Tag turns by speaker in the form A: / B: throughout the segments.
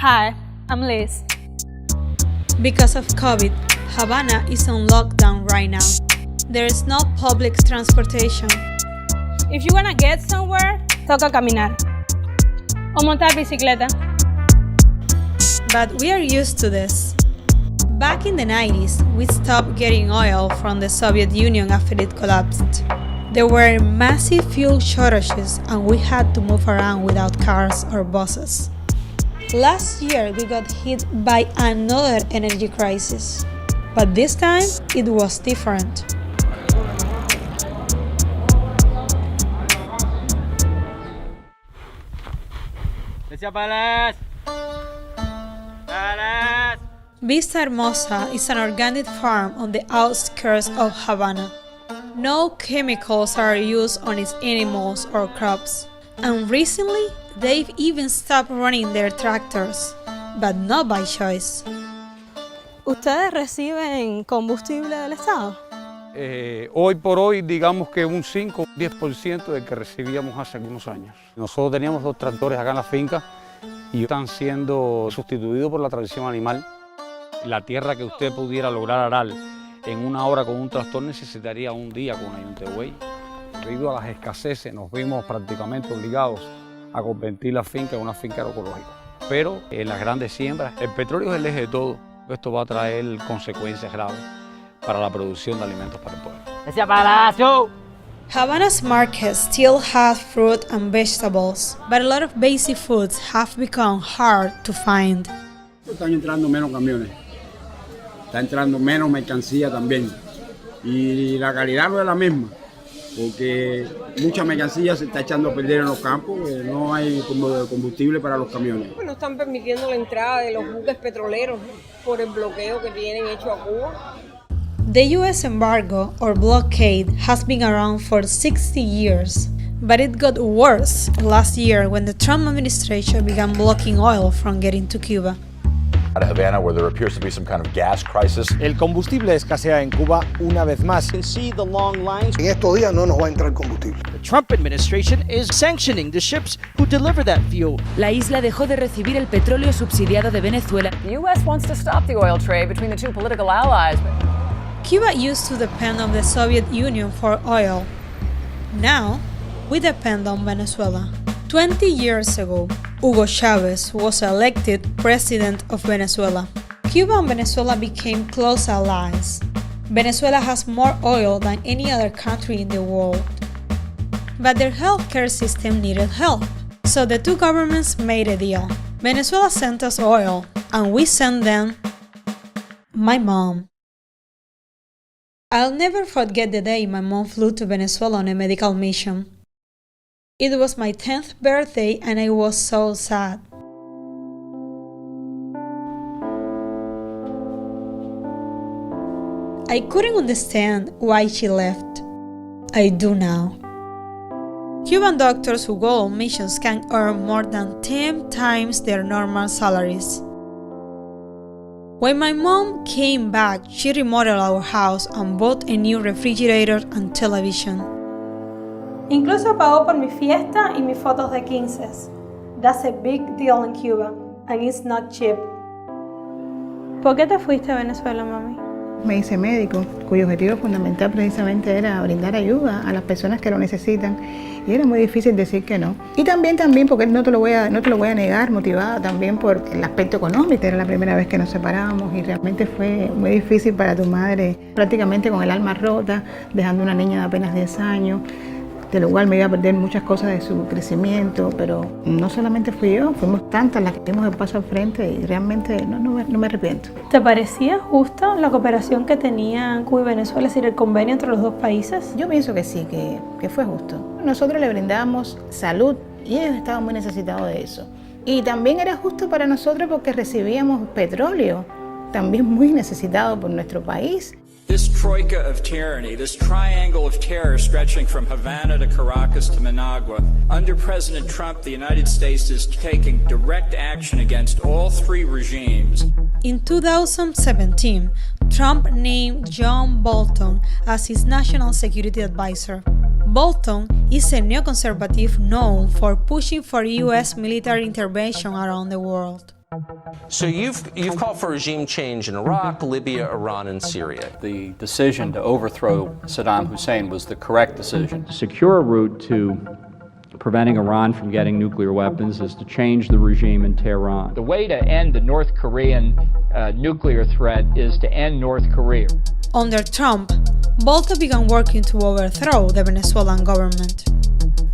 A: Hi, I'm Liz.
B: Because of COVID, Havana is on lockdown right now. There is no public transportation.
A: If you wanna get somewhere, toca caminar. O montar bicicleta.
B: But we are used to this. Back in the 90s, we stopped getting oil from the Soviet Union after it collapsed. There were massive fuel shortages and we had to move around without cars or buses. Last year, we got hit by another energy crisis. But this time, it was different. Vista Hermosa is an organic farm on the outskirts of Havana. No chemicals are used on its animals or crops. And recently, they've even stopped running their tractors, but not by choice.
A: ¿Ustedes reciben combustible del Estado?
C: Hoy por hoy, digamos que un 5 o 10% del que recibíamos hace algunos años. Nosotros teníamos 2 tractores acá en la finca y están siendo sustituidos por la tradición animal. La tierra que usted pudiera lograr arar en una hora con un tractor necesitaría un día con un ayuntebuey. Debido a las escaseces nos vimos prácticamente obligados a convertir la finca en una finca agroecológica. Pero en las grandes siembras, el petróleo es el eje de todo. Esto va a traer consecuencias graves para la producción de alimentos para el pueblo.
B: Havana's market still has fruit and vegetables, but a lot of basic foods have become hard to find.
D: Están entrando menos camiones, está entrando menos mercancía también y la calidad no es la misma porque mucha mercancía se está echando a perder en los campos, no hay combustible para los camiones.
E: No están permitiendo la entrada de los buques petroleros por el bloqueo que tienen hecho a Cuba.
B: The US embargo or blockade has been around for 60 years, but it got worse last year when the Trump administration began blocking oil from getting to Cuba.
F: Out of Havana, where there appears to be some kind of gas crisis.
G: El combustible escasea en Cuba una vez más.
H: En
I: estos días no nos va a entrar combustible.
H: The Trump administration is sanctioning the ships who deliver that fuel.
J: La isla dejó de recibir el petróleo subsidiado de Venezuela.
K: The US wants to stop the oil trade between the two political allies.
B: Cuba used to depend on the Soviet Union for oil. Now, we depend on Venezuela. 20 years ago, Hugo Chavez was elected president of Venezuela. Cuba and Venezuela became close allies. Venezuela has more oil than any other country in the world. But their healthcare system needed help. So the two governments made a deal. Venezuela sent us oil, and we sent them my mom. I'll never forget the day my mom flew to Venezuela on a medical mission. It was my 10th birthday and I was so sad. I couldn't understand why she left. I do now. Cuban doctors who go on missions can earn more than 10 times their normal salaries. When my mom came back, she remodeled our house and bought a new refrigerator and television.
A: Incluso pagó por mi fiesta y mis fotos de 15. That's a big deal in Cuba, and it's not cheap. ¿Por qué te fuiste a Venezuela, mami?
L: Me hice médico, cuyo objetivo fundamental precisamente era brindar ayuda a las personas que lo necesitan, y era muy difícil decir que no. Y también porque no te lo voy a negar, motivada también por el aspecto económico. Era la primera vez que nos separábamos y realmente fue muy difícil para tu madre, prácticamente con el alma rota, dejando una niña de apenas 10 años. De lo cual me iba a perder muchas cosas de su crecimiento, pero no solamente fui yo, fuimos tantas las que dimos el paso al frente y realmente no me arrepiento.
A: ¿Te parecía justa la cooperación que tenían Cuba y Venezuela, es decir, el convenio entre los dos países?
L: Yo pienso que sí, que fue justo. Nosotros le brindamos salud y ellos estaban muy necesitados de eso. Y también era justo para nosotros porque recibíamos petróleo, también muy necesitado por nuestro país.
M: This troika of tyranny, this triangle of terror stretching from Havana to Caracas to Managua, under President Trump, the United States is taking direct action against all 3 regimes.
B: In 2017, Trump named John Bolton as his national security advisor. Bolton is a neoconservative known for pushing for U.S. military intervention around the world.
N: So you've called for regime change in Iraq, Libya, Iran, and Syria.
O: The decision to overthrow Saddam Hussein was the correct decision.
P: To secure a route to preventing Iran from getting nuclear weapons is to change the regime in Tehran.
Q: The way to end the North Korean nuclear threat is to end North Korea.
B: Under Trump, Bolton began working to overthrow the Venezuelan government.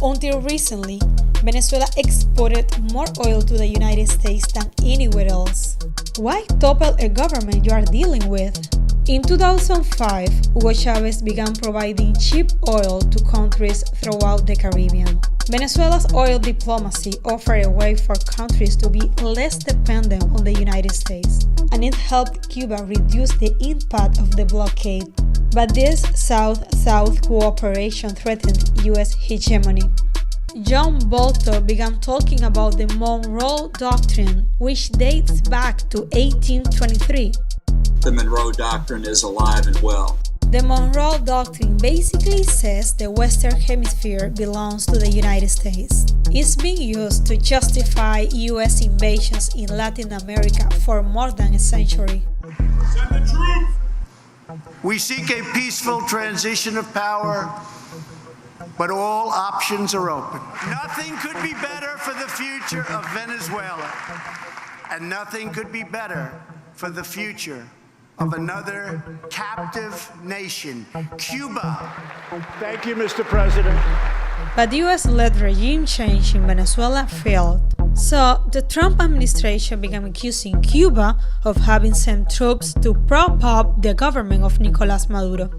B: Until recently, Venezuela exported more oil to the United States than anywhere else. Why topple a government you are dealing with? In 2005, Hugo Chavez began providing cheap oil to countries throughout the Caribbean. Venezuela's oil diplomacy offered a way for countries to be less dependent on the United States, and it helped Cuba reduce the impact of the blockade. But this South-South cooperation threatened U.S. hegemony. John Bolton began talking about the Monroe Doctrine, which dates back to 1823.
R: The Monroe Doctrine is alive and well.
B: The Monroe Doctrine basically says the Western Hemisphere belongs to the United States. It's been used to justify U.S. invasions in Latin America for more than a century.
S: Send the troops! We seek a peaceful transition of power, but all options are open. Nothing could be better for the future of Venezuela, and nothing could be better for the future of another captive nation, Cuba. Thank you, Mr. President.
B: But US-led regime change in Venezuela failed. So the Trump administration began accusing Cuba of having sent troops to prop up the government of Nicolás Maduro.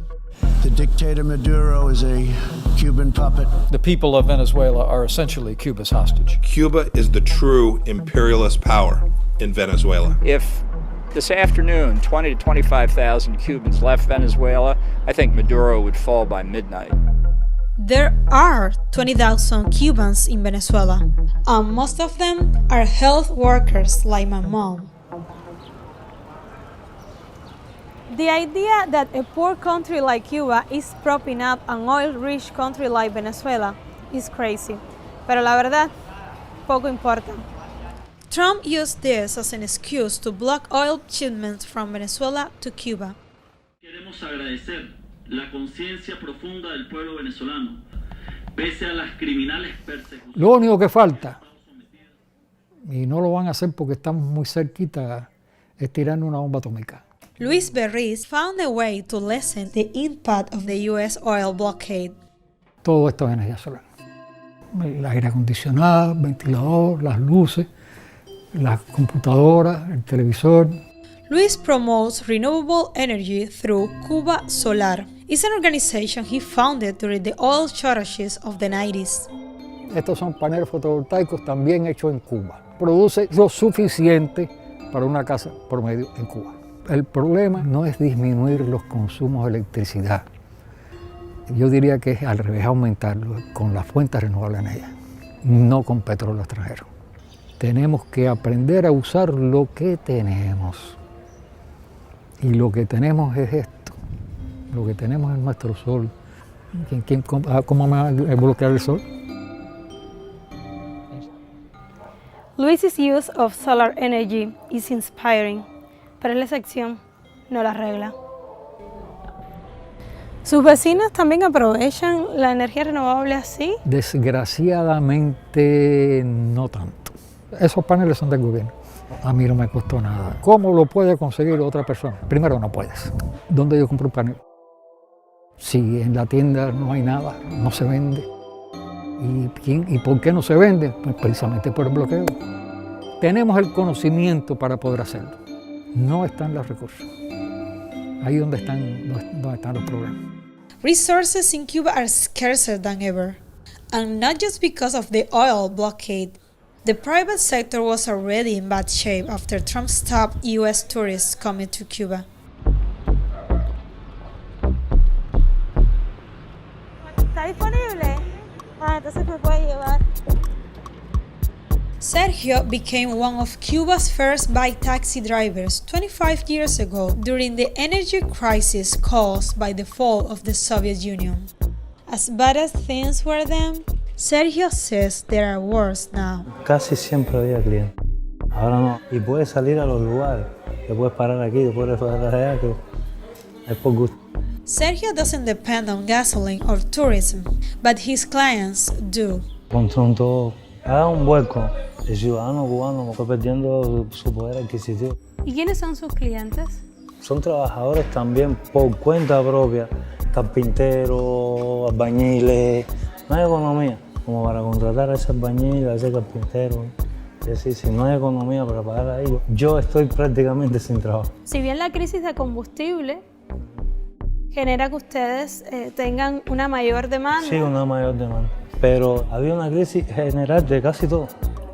S: The dictator Maduro is a Cuban puppet.
T: The people of Venezuela are essentially Cuba's hostage.
U: Cuba is the true imperialist power in Venezuela.
Q: If this afternoon 20 to 25,000 Cubans left Venezuela, I think Maduro would fall by midnight.
B: There are 20,000 Cubans in Venezuela, and most of them are health workers like my mom.
A: The idea that a poor country like Cuba is propping up an oil-rich country like Venezuela is crazy, pero la verdad, poco importa.
B: Trump used this as an excuse to block oil shipments from Venezuela to Cuba.
V: Queremos agradecer la conciencia profunda del pueblo venezolano, pese a las criminales persecuciones.
T: Lo único que falta, y no lo van a hacer porque estamos muy cerquita, es tirar una bomba atómica.
B: Luis Berriz found a way to lessen the impact of the U.S. oil blockade.
T: Todo esto es energía solar. El aire acondicionado, el ventilador, las luces, las computadoras, el televisor.
B: Luis promotes renewable energy through Cuba Solar. It's an organization he founded during the oil shortages of the 90s.
T: Estos son paneles fotovoltaicos también hechos en Cuba. Produce lo suficiente para una casa promedio en Cuba. El problema no es disminuir los consumos de electricidad. Yo diría que es al revés, aumentarlo con las fuentes renovables en ella, no con petróleo extranjero. Tenemos que aprender a usar lo que tenemos. Y lo que tenemos es esto. Lo que tenemos es nuestro sol. ¿Cómo me va a bloquear el sol?
A: Luis's use of solar energy is inspiring, pero es la excepción, no la regla. ¿Sus vecinos también aprovechan la energía renovable así?
T: Desgraciadamente no tanto. Esos paneles son del gobierno. A mí no me costó nada. ¿Cómo lo puede conseguir otra persona? Primero, no puedes. ¿Dónde yo compro un panel? Si en la tienda no hay nada, no se vende. ¿Y por qué no se vende? Pues precisamente por el bloqueo. Tenemos el conocimiento para poder hacerlo. No están los recursos. Ahí es donde están los problemas.
B: Resources in Cuba are scarcer than ever. And not just because of the oil blockade. The private sector was already in bad shape after Trump stopped U.S. tourists coming to Cuba.
A: ¿Está disponible? Entonces me puede llevar.
B: Sergio became one of Cuba's first bike taxi drivers 25 years ago during the energy crisis caused by the fall of the Soviet Union. As bad as things were then, Sergio says there are worse now.
W: Casi siempre había clientes.
C: Ahora no. Y puedes salir a los lugares. Te puedes parar aquí, te puedes parar allá, que es por gusto.
B: Sergio doesn't depend on gasoline or tourism, but his clients do.
C: Con todo, haga un vuelco. El ciudadano cubano está perdiendo su poder adquisitivo.
A: ¿Y quiénes son sus clientes?
C: Son trabajadores también por cuenta propia, carpinteros, albañiles. No hay economía como para contratar a ese albañil, a ese carpintero. Es decir, si no hay economía para pagar a ellos, yo estoy prácticamente sin trabajo.
A: Si bien la crisis de combustible genera que ustedes tengan una mayor demanda.
C: Sí, una mayor demanda. Pero había una crisis general de casi todo.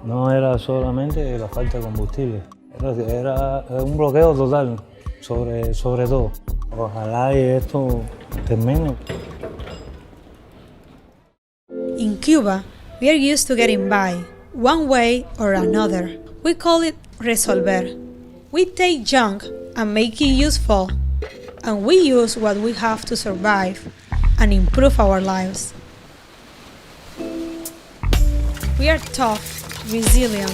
C: No era solamente la falta de combustible. Era un bloqueo total sobre todo. Ojalá y esto termine.
B: In Cuba, we are used to getting by, one way or another. We call it resolver. We take junk and make it useful, and we use what we have to survive and improve our lives. We are tough, resilient,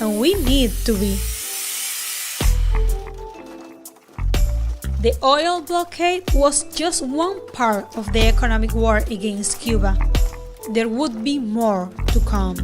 B: and we need to be. The oil blockade was just one part of the economic war against Cuba. There would be more to come.